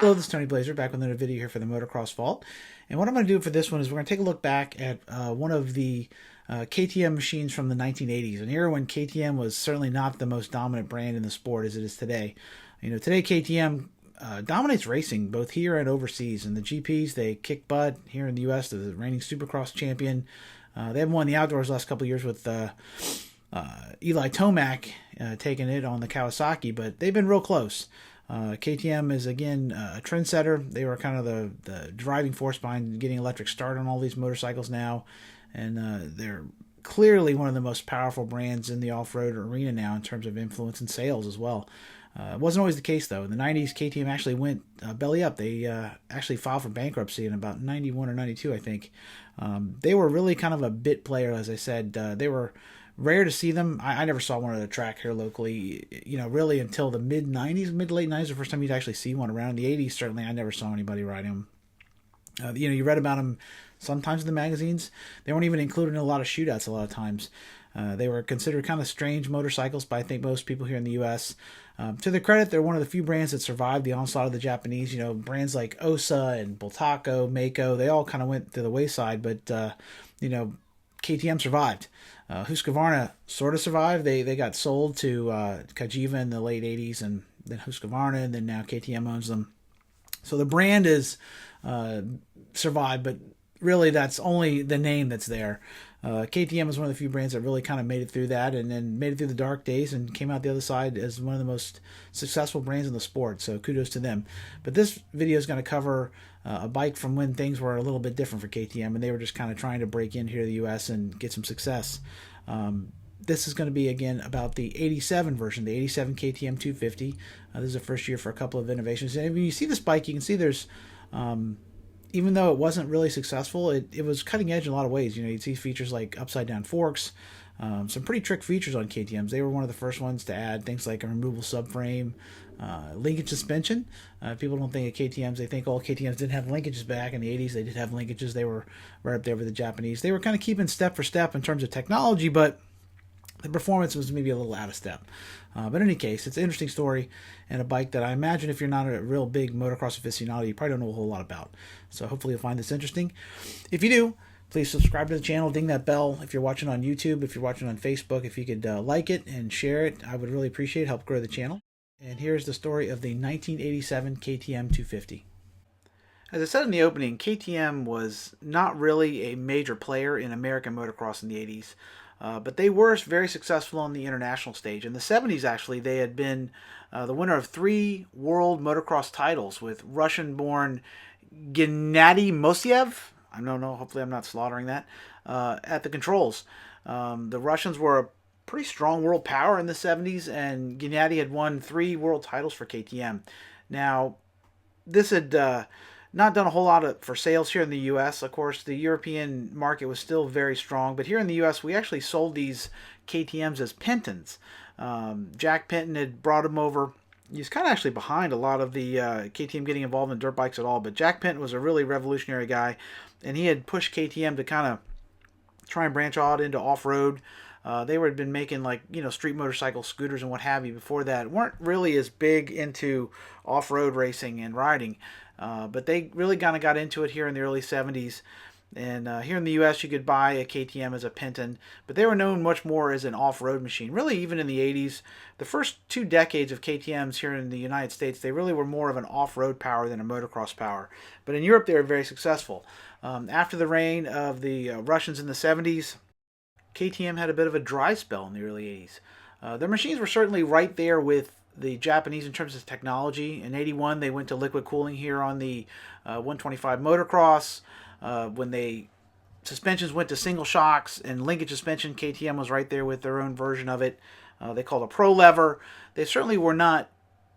Hello, this is Tony Blazer, back with another video here for the Motocross Vault. And what I'm going to do for this one is we're going to take a look back at one of the KTM machines from the 1980s, an era when KTM was certainly not the most dominant brand in the sport as it is today. You know, today KTM dominates racing, both here and overseas. In the GPs, they kick butt. Here in the U.S., they're the reigning Supercross champion. They haven't won the outdoors the last couple of years with Eli Tomac taking it on the Kawasaki, but they've been real close. KTM is, again, a trendsetter. They were kind of the driving force behind getting electric start on all these motorcycles now, and they're clearly one of the most powerful brands in the off-road arena now in terms of influence and sales as well. It wasn't always the case, though. In the 90s, KTM actually went belly up. They actually filed for bankruptcy in about 91 or 92, I think. They were really kind of a bit player, as I said. They were rare to see them. I never saw one at a track here locally, you know, really until the mid-90s, mid-late 90s, the first time you'd actually see one around. In the 80s, certainly, I never saw anybody riding them. You know, you read about them sometimes in the magazines. They weren't even included in a lot of shootouts a lot of times. They were considered kind of strange motorcycles by, I think, most people here in the U.S. To their credit, they're one of the few brands that survived the onslaught of the Japanese. You know, brands like Osa and Bultaco, Mako, they all kind of went to the wayside, but, you know, KTM survived. Husqvarna sort of survived. They got sold to Cagiva in the late 80s, and then Husqvarna, and then now KTM owns them. So the brand is survived, but really that's only the name that's there. KTM is one of the few brands that really kind of made it through that, and then made it through the dark days and came out the other side as one of the most successful brands in the sport. So kudos to them. But this video is going to cover a bike from when things were a little bit different for KTM, and they were just kind of trying to break in here to the U.S. and get some success. This is going to be, again, about the 87 version, the 87 KTM 250. This is the first year for a couple of innovations. And when you see this bike, you can see there's, even though it wasn't really successful, it was cutting edge in a lot of ways. You know, you'd see features like upside-down forks, some pretty trick features on KTMs. They were one of the first ones to add things like a removable subframe, linkage suspension. People don't think of KTMs. They think all KTMs didn't have linkages back in the 80s. They did have linkages. They were right up there with the Japanese. They were kind of keeping step for step in terms of technology, but the performance was maybe a little out of step. But in any case, it's an interesting story and a bike that I imagine if you're not a real big motocross aficionado, you probably don't know a whole lot about. So hopefully you'll find this interesting. If you do, please subscribe to the channel, ding that bell. If you're watching on YouTube, if you're watching on Facebook, if you could like it and share it, I would really appreciate it. Help grow the channel. And here's the story of the 1987 KTM 250. As I said in the opening, KTM was not really a major player in American motocross in the 80s. But they were very successful on the international stage. In the 70s, actually, they had been the winner of 3 world motocross titles with Russian-born Gennady Mosiev. I don't know, hopefully I'm not slaughtering that, at the controls. The Russians were a pretty strong world power in the 70s, and Gennady had won 3 world titles for KTM. Now, this had not done a whole lot for sales here in the U.S. Of course, the European market was still very strong, but here in the U.S., we actually sold these KTMs as Pentons. Jack Penton had brought them over. He's kind of actually behind a lot of the KTM getting involved in dirt bikes at all, but Jack Penton was a really revolutionary guy, and he had pushed KTM to kind of try and branch out into off-road. They had been making, like, you know, street motorcycles, scooters, and what have you before that. Weren't really as big into off-road racing and riding. But they really kind of got into it here in the early 70s. And here in the U.S., you could buy a KTM as a Penton, but they were known much more as an off-road machine. Really, even in the 80s, the first 2 decades of KTMs here in the United States, they really were more of an off-road power than a motocross power. But in Europe, they were very successful. After the reign of the Russians in the 70s, KTM had a bit of a dry spell in the early 80s. Their machines were certainly right there with the Japanese in terms of technology. In 81, they went to liquid cooling here on the 125 motocross. When suspensions went to single shocks and linkage suspension, KTM was right there with their own version of it. They called a pro lever. They certainly were not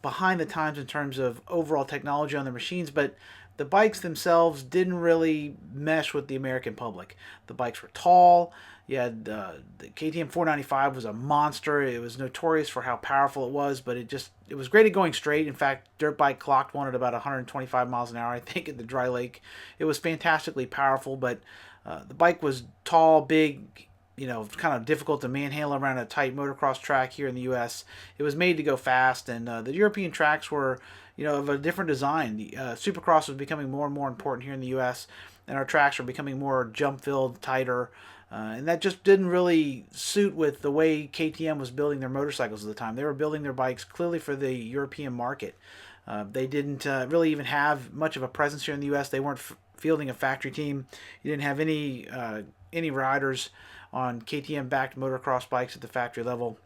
behind the times in terms of overall technology on their machines, but the bikes themselves didn't really mesh with the American public. The bikes were tall. You had the KTM 495 was a monster. It was notorious for how powerful it was, but it was great at going straight. In fact, dirt bike clocked one at about 125 miles an hour, I think, at the dry lake. It was fantastically powerful, but the bike was tall, big, kind of difficult to manhandle around a tight motocross track here in the U.S. It was made to go fast, and the European tracks were, of a different design. The Supercross was becoming more and more important here in the U.S., and our tracks are becoming more jump-filled, tighter, and that just didn't really suit with the way KTM was building their motorcycles at the time. They were building their bikes clearly for the European market. They didn't really even have much of a presence here in the U.S. They weren't fielding a factory team. You didn't have any riders on KTM-backed motocross bikes at the factory level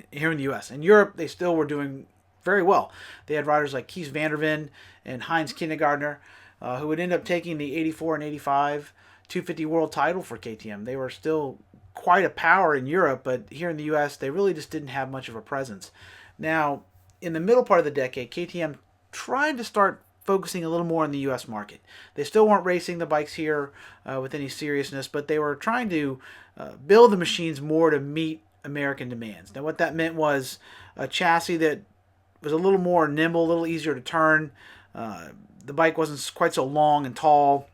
here in the U.S. In Europe, they still were doing very well. They had riders like Kees van der Ven and Heinz Kindergartner, who would end up taking the 84 and 85 250 world title for KTM. They were still quite a power in Europe, but here in the U.S., they really just didn't have much of a presence. Now, in the middle part of the decade, KTM tried to start focusing a little more on the U.S. market. They still weren't racing the bikes here with any seriousness, but they were trying to build the machines more to meet American demands. Now, what that meant was a chassis that was a little more nimble, a little easier to turn. The bike wasn't quite so long and tall.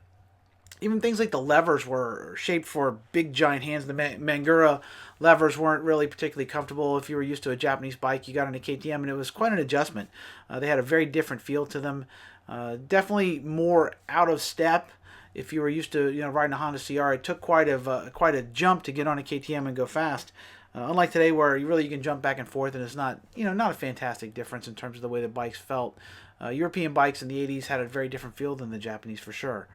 Even things like the levers were shaped for big, giant hands. The Mangura levers weren't really particularly comfortable. If you were used to a Japanese bike, you got into KTM, and it was quite an adjustment. They had a very different feel to them. Definitely more out of step. If you were used to riding a Honda CR, it took quite a jump to get on a KTM and go fast. Unlike today, where you can jump back and forth, and it's not a fantastic difference in terms of the way the bikes felt. European bikes in the 80s had a very different feel than the Japanese for sure.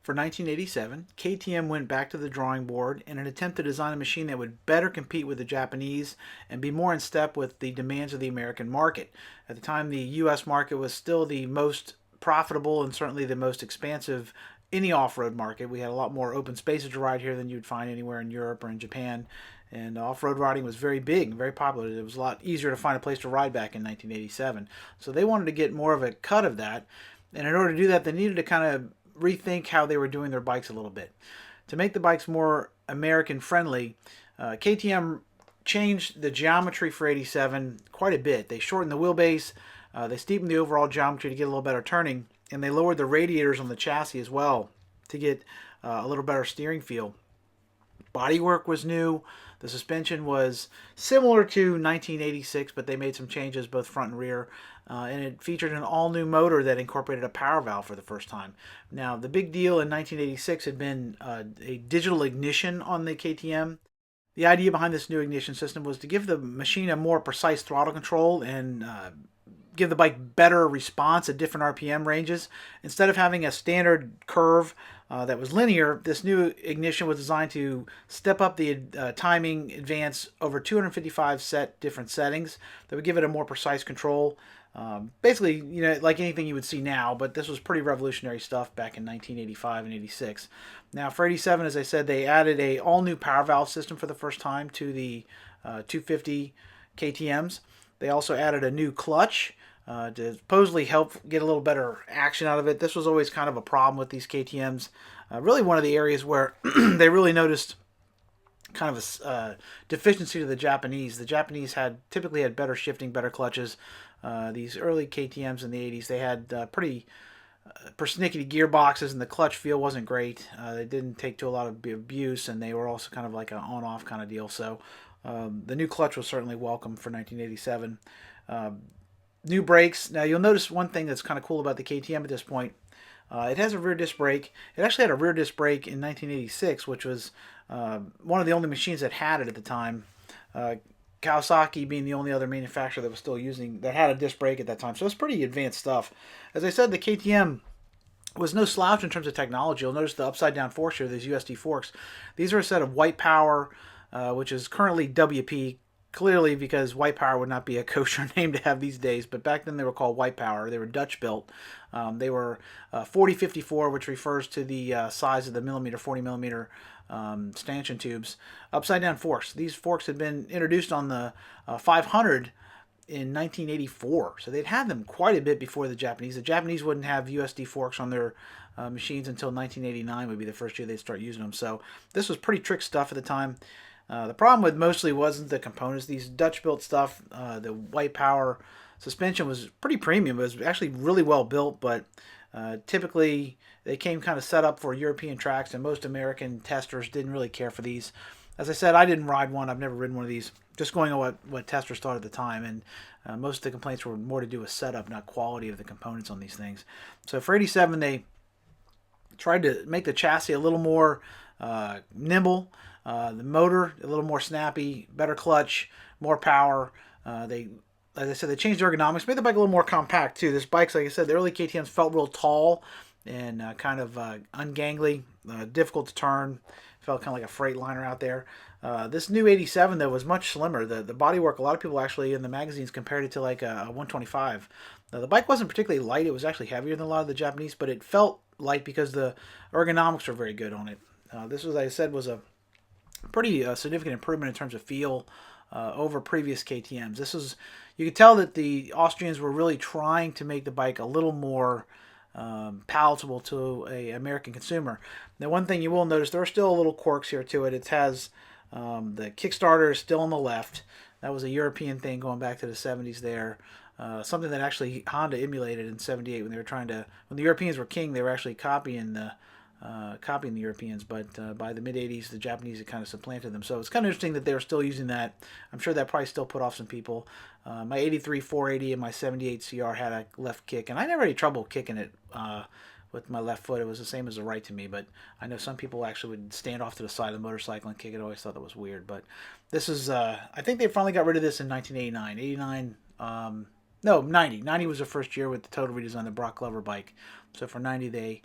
For 1987, KTM went back to the drawing board in an attempt to design a machine that would better compete with the Japanese and be more in step with the demands of the American market. At the time, the U.S. market was still the most profitable and certainly the most expansive any off-road market. We had a lot more open spaces to ride here than you'd find anywhere in Europe or in Japan, and off-road riding was very big and very popular. It was a lot easier to find a place to ride back in 1987. So they wanted to get more of a cut of that, and in order to do that, they needed to kind of rethink how they were doing their bikes a little bit. To make the bikes more American friendly, KTM changed the geometry for 87 quite a bit. They shortened the wheelbase, they steepened the overall geometry to get a little better turning, and they lowered the radiators on the chassis as well to get a little better steering feel. Bodywork was new. The suspension was similar to 1986, but they made some changes both front and rear. And it featured an all-new motor that incorporated a power valve for the first time. Now, the big deal in 1986 had been a digital ignition on the KTM. The idea behind this new ignition system was to give the machine a more precise throttle control and give the bike better response at different RPM ranges. Instead of having a standard curve that was linear, this new ignition was designed to step up the timing advance over 255 different settings that would give it a more precise control. Basically, like anything you would see now, but this was pretty revolutionary stuff back in 1985 and 86. Now, for 87, as I said, they added a all-new power valve system for the first time to the 250 KTMs. They also added a new clutch to supposedly help get a little better action out of it. This was always kind of a problem with these KTMs. Really one of the areas where they really noticed kind of a deficiency to the Japanese. The Japanese typically had better shifting, better clutches. These early KTMs in the 80s, they had pretty persnickety gearboxes, and the clutch feel wasn't great. They didn't take to a lot of abuse, and they were also kind of like an on-off kind of deal. So the new clutch was certainly welcome for 1987. New brakes. Now, you'll notice one thing that's kind of cool about the KTM at this point. It has a rear disc brake. It actually had a rear disc brake in 1986, which was one of the only machines that had it at the time. Kawasaki being the only other manufacturer that was still that had a disc brake at that time. So it's pretty advanced stuff. As I said, the KTM was no slouch in terms of technology. You'll notice the upside down forks here, these USD forks. These are a set of White Power, which is currently WP, clearly because White Power would not be a kosher name to have these days, but back then they were called White Power. They were Dutch built. They were 4054, which refers to the size of the 40 millimeter stanchion tubes. Upside down forks. These forks had been introduced on the 500 in 1984, so they'd had them quite a bit before the Japanese. The Japanese wouldn't have USD forks on their machines until 1989 would be the first year they'd start using them. So this was pretty trick stuff at the time. The problem with mostly wasn't the components. These Dutch-built stuff, the White Power suspension was pretty premium. It was actually really well built, but typically they came kind of set up for European tracks, and most American testers didn't really care for these. As I said, I didn't ride one. I've never ridden one of these. Just going on what testers thought at the time, and most of the complaints were more to do with setup, not quality of the components on these things. So for 87, they tried to make the chassis a little more nimble, the motor a little more snappy, better clutch, more power. They, as I said, they changed the ergonomics, made the bike a little more compact too. This bike's, like I said, the early KTM's felt real tall and kind of ungangly, difficult to turn. Felt kind of like a Freightliner out there. This new 87 though was much slimmer. The bodywork, a lot of people actually in the magazines compared it to like a 125. The bike wasn't particularly light. It was actually heavier than a lot of the Japanese, but it felt light because the ergonomics were very good on it. This was, like I said, was a pretty significant improvement in terms of feel over previous KTM's. This was, you could tell that the Austrians were really trying to make the bike a little more palatable to a American consumer. Now, one thing you will notice, there are still little quirks here to it. It has the Kickstarter is still on the left. That was a European thing going back to the 70s there. Something that actually Honda emulated in '78 when they were trying to, when the Europeans were king, they were actually copying the Europeans. But by the mid '80s, the Japanese had kind of supplanted them. So it's kind of interesting that they were still using that. I'm sure that probably still put off some people. My '83 480 and my '78 CR had a left kick, and I never had any trouble kicking it with my left foot. It was the same as the right to me, but I know some people actually would stand off to the side of the motorcycle and kick it. I always thought that was weird. But this is, I think they finally got rid of this in 1989. 89, no, 90. 90 was the first year with the total redesign, the Brock Glover bike. So for 90, they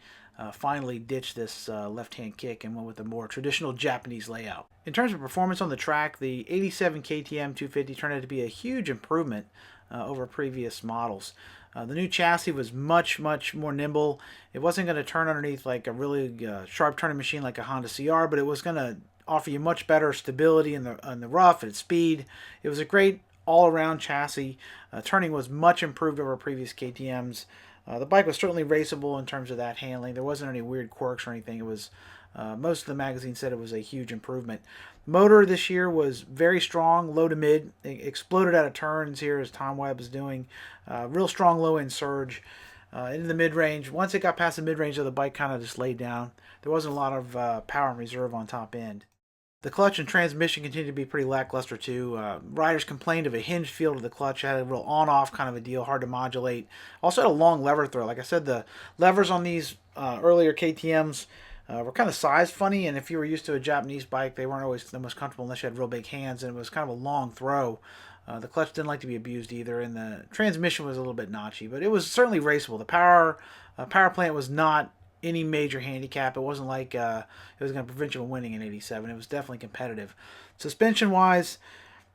finally ditched this left-hand kick and went with a more traditional Japanese layout. In terms of performance on the track, the 87 KTM 250 turned out to be a huge improvement over previous models. The new chassis was much more nimble. It wasn't going to turn underneath like a really sharp turning machine like a Honda CR, but it was going to offer you much better stability in the rough and speed. It was a great all-around chassis. Turning was much improved over previous KTM's. The bike was certainly raceable in terms of that handling. There wasn't any weird quirks or anything. It was most of the magazine said it was a huge improvement. Motor this year was very strong, low to mid. It exploded out of turns here as Tom Webb was doing. Real strong low end surge into the mid range. Once it got past the mid range, the bike kind of just laid down. There wasn't a lot of power and reserve on top end. The clutch and transmission continued to be pretty lackluster too. Riders complained of a hinged feel to the clutch. It had a real on-off kind of a deal, hard to modulate. Also had a long lever throw. Like I said, the levers on these earlier KTM's were kind of size funny, and if you were used to a Japanese bike, they weren't always the most comfortable unless you had real big hands, and it was kind of a long throw. The clutch didn't like to be abused either, and the transmission was a little bit notchy, but it was certainly raceable. The power plant was not any major handicap. It wasn't like it was going to prevent you from winning in '87. It was definitely competitive. Suspension-wise,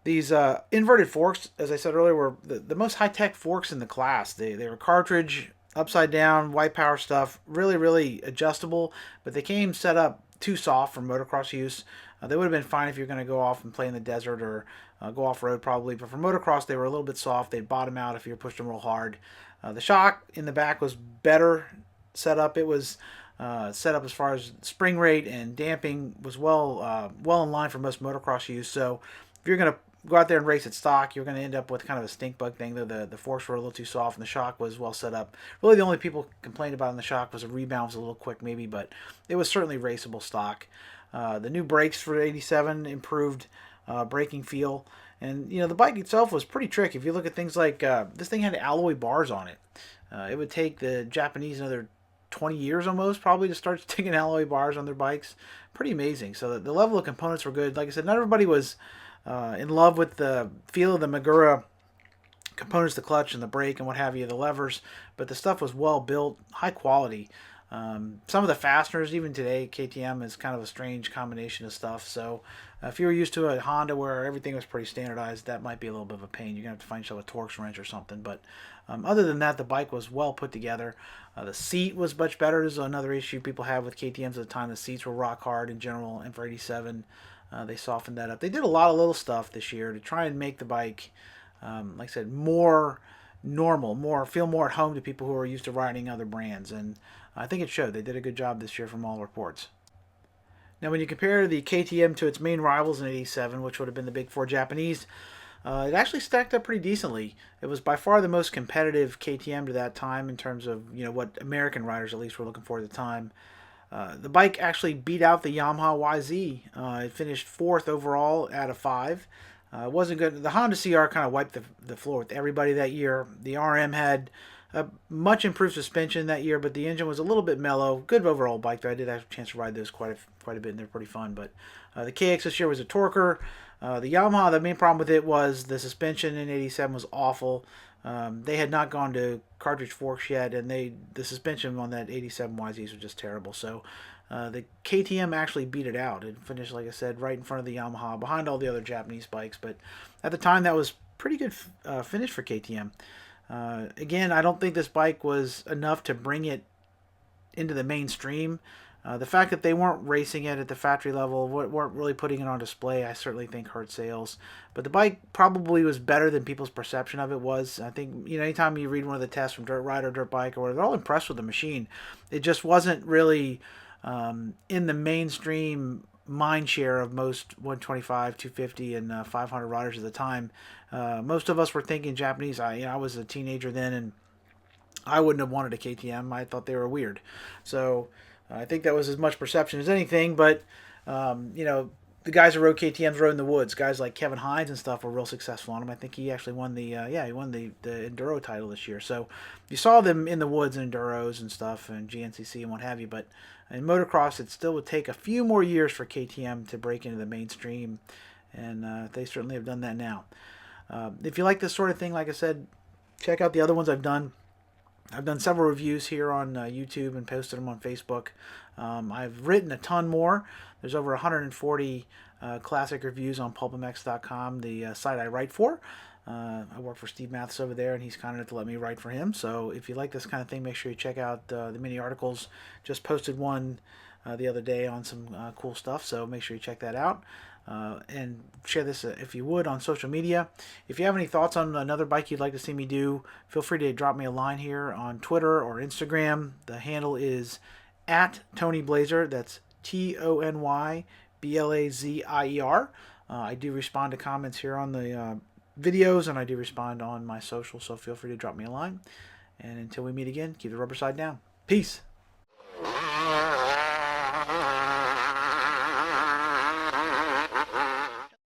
these inverted forks, as I said earlier, were the most high-tech forks in the class. They were cartridge, upside down, white power stuff, really adjustable, but they came set up too soft for motocross use. They would have been fine if you're going to go off and play in the desert or go off-road probably, but for motocross, they were a little bit soft. They'd bottom out if you pushed them real hard. The shock in the back was better set up. It was set up as far as spring rate and damping was well in line for most motocross use. So if you're going to go out there and race at stock, you're going to end up with kind of a stink bug thing. The forks were a little too soft and the shock was well set up. Really the only people complained about in the shock was the rebound was a little quick maybe, but it was certainly raceable stock. The new brakes for 87 improved braking feel. And, you know, the bike itself was pretty tricky. If you look at things like this thing had alloy bars on it. It would take the Japanese another 20 years almost probably to start sticking alloy bars on their bikes. Pretty amazing. So the level of components were good. Like I said, not everybody was in love with the feel of the Magura components, the clutch and the brake and what have you, the levers, but the stuff was well built, high quality. Some of the fasteners, even today, KTM is kind of a strange combination of stuff. So if you were used to a Honda where everything was pretty standardized, that might be a little bit of a pain. You're going to have to find yourself a Torx wrench or something. But other than that, the bike was well put together. The seat was much better. This is another issue people have with KTMs at the time. The seats were rock hard in general, and for 87, they softened that up. They did a lot of little stuff this year to try and make the bike, like I said, more normal, feel more at home to people who are used to riding other brands. And I think it showed. They did a good job this year from all reports. Now, when you compare the KTM to its main rivals in '87, which would have been the big four Japanese, it actually stacked up pretty decently. It was by far the most competitive KTM to that time in terms of, you know, what American riders at least were looking for at the time. The bike actually beat out the Yamaha YZ. It finished 4th overall out of 5. It wasn't good. The Honda CR kind of wiped the floor with everybody that year. The RM had a much improved suspension that year, but the engine was a little bit mellow. Good overall bike, though. I did have a chance to ride those quite a bit, and they're pretty fun. But the KX this year was a torquer. The Yamaha, the main problem with it was the suspension in '87 was awful. They had not gone to cartridge forks yet, and the suspension on that '87 YZs was just terrible. So the KTM actually beat it out. It finished, like I said, right in front of the Yamaha, behind all the other Japanese bikes. But at the time, that was pretty good finish for KTM. Again, I don't think this bike was enough to bring it into the mainstream. The fact that they weren't racing it at the factory level, weren't really putting it on display, I certainly think hurt sales. But the bike probably was better than people's perception of it was. I think, anytime you read one of the tests from Dirt Ride or Dirt Bike or whatever, they're all impressed with the machine. It just wasn't really in the mainstream mind share of most 125, 250, and 500 riders at the time. Most of us were thinking Japanese. I was a teenager then, and I wouldn't have wanted a KTM. I thought they were weird. So I think that was as much perception as anything. But the guys who rode KTMs rode in the woods. Guys like Kevin Hines and stuff were real successful on them. I think he actually won the enduro title this year. So you saw them in the woods and enduros and stuff and GNCC and what have you. But in motocross, it still would take a few more years for KTM to break into the mainstream, and they certainly have done that now. If you like this sort of thing, like I said, check out the other ones I've done. I've done several reviews here on YouTube and posted them on Facebook. I've written a ton more. There's over 140 classic reviews on pulpmx.com, the site I write for. I work for Steve Mathis over there, and he's kind enough to let me write for him. So if you like this kind of thing, make sure you check out the mini articles. Just posted one the other day on some cool stuff, so make sure you check that out. And share this, if you would, on social media. If you have any thoughts on another bike you'd like to see me do, feel free to drop me a line here on Twitter or Instagram. The handle is @TonyBlazer. That's TonyBlazier. I do respond to comments here on the videos, and I do respond on my social, so feel free to drop me a line. And until we meet again, keep the rubber side down. Peace.